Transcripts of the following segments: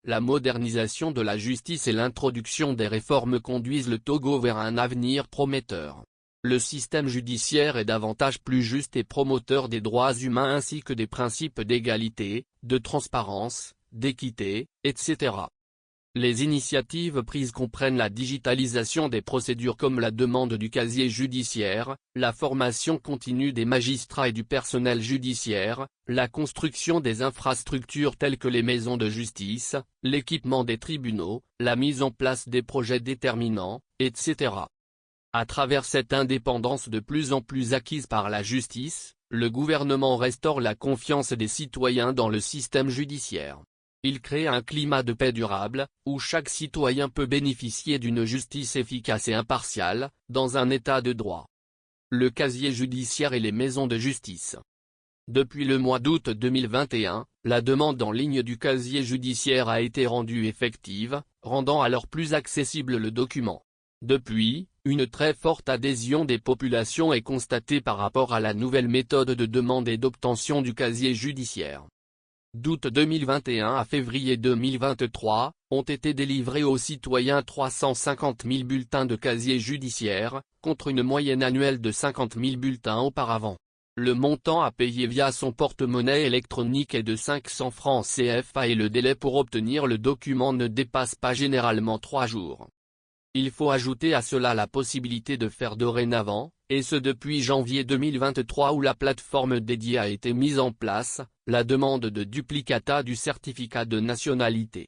la modernisation de la justice et l'introduction des réformes conduisent le Togo vers un avenir prometteur. Le système judiciaire est davantage plus juste et promoteur des droits humains ainsi que des principes d'égalité, de transparence, d'équité, etc. Les initiatives prises comprennent la digitalisation des procédures comme la demande du casier judiciaire, la formation continue des magistrats et du personnel judiciaire, la construction des infrastructures telles que les maisons de justice, l'équipement des tribunaux, la mise en place des projets déterminants, etc. À travers cette indépendance de plus en plus acquise par la justice, le gouvernement restaure la confiance des citoyens dans le système judiciaire. Il crée un climat de paix durable, où chaque citoyen peut bénéficier d'une justice efficace et impartiale, dans un état de droit. Le casier judiciaire et les maisons de justice. Depuis le mois d'août 2021, la demande en ligne du casier judiciaire a été rendue effective, rendant alors plus accessible le document. Depuis, une très forte adhésion des populations est constatée par rapport à la nouvelle méthode de demande et d'obtention du casier judiciaire. D'août 2021 à février 2023, ont été délivrés aux citoyens 350 000 bulletins de casier judiciaire, contre une moyenne annuelle de 50 000 bulletins auparavant. Le montant à payer via son porte-monnaie électronique est de 500 francs CFA et le délai pour obtenir le document ne dépasse pas généralement 3 jours. Il faut ajouter à cela la possibilité de faire dorénavant, et ce depuis janvier 2023 où la plateforme dédiée a été mise en place, la demande de duplicata du certificat de nationalité.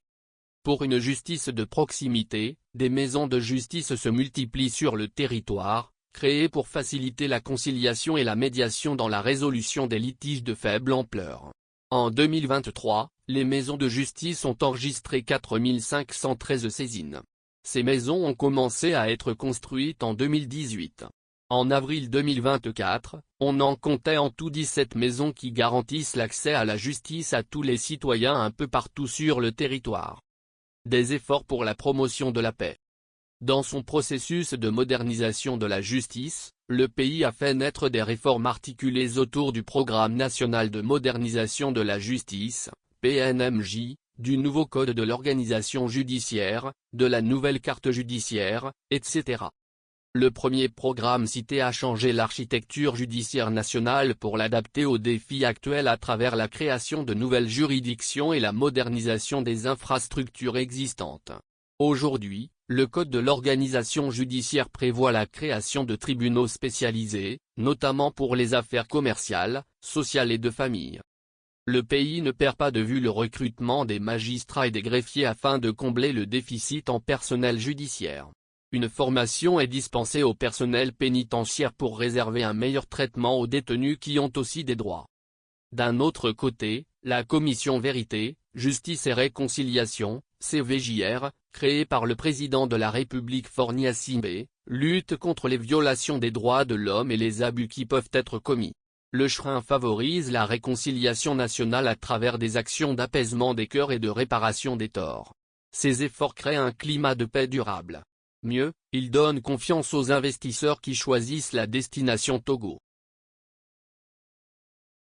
Pour une justice de proximité, des maisons de justice se multiplient sur le territoire, créées pour faciliter la conciliation et la médiation dans la résolution des litiges de faible ampleur. En 2023, les maisons de justice ont enregistré 4 513 saisines. Ces maisons ont commencé à être construites en 2018. En avril 2024, on en comptait en tout 17 maisons qui garantissent l'accès à la justice à tous les citoyens un peu partout sur le territoire. Des efforts pour la promotion de la paix. Dans son processus de modernisation de la justice, le pays a fait naître des réformes articulées autour du Programme national de modernisation de la justice, PNMJ, du nouveau code de l'organisation judiciaire, de la nouvelle carte judiciaire, etc. Le premier programme cité a changé l'architecture judiciaire nationale pour l'adapter aux défis actuels à travers la création de nouvelles juridictions et la modernisation des infrastructures existantes. Aujourd'hui, le code de l'organisation judiciaire prévoit la création de tribunaux spécialisés, notamment pour les affaires commerciales, sociales et de famille. Le pays ne perd pas de vue le recrutement des magistrats et des greffiers afin de combler le déficit en personnel judiciaire. Une formation est dispensée au personnel pénitentiaire pour réserver un meilleur traitement aux détenus qui ont aussi des droits. D'un autre côté, la commission Vérité, Justice et Réconciliation, CVJR, créée par le président de la République Forny Assimbe, lutte contre les violations des droits de l'homme et les abus qui peuvent être commis. Le CHRIN favorise la réconciliation nationale à travers des actions d'apaisement des cœurs et de réparation des torts. Ces efforts créent un climat de paix durable. Mieux, ils donnent confiance aux investisseurs qui choisissent la destination Togo.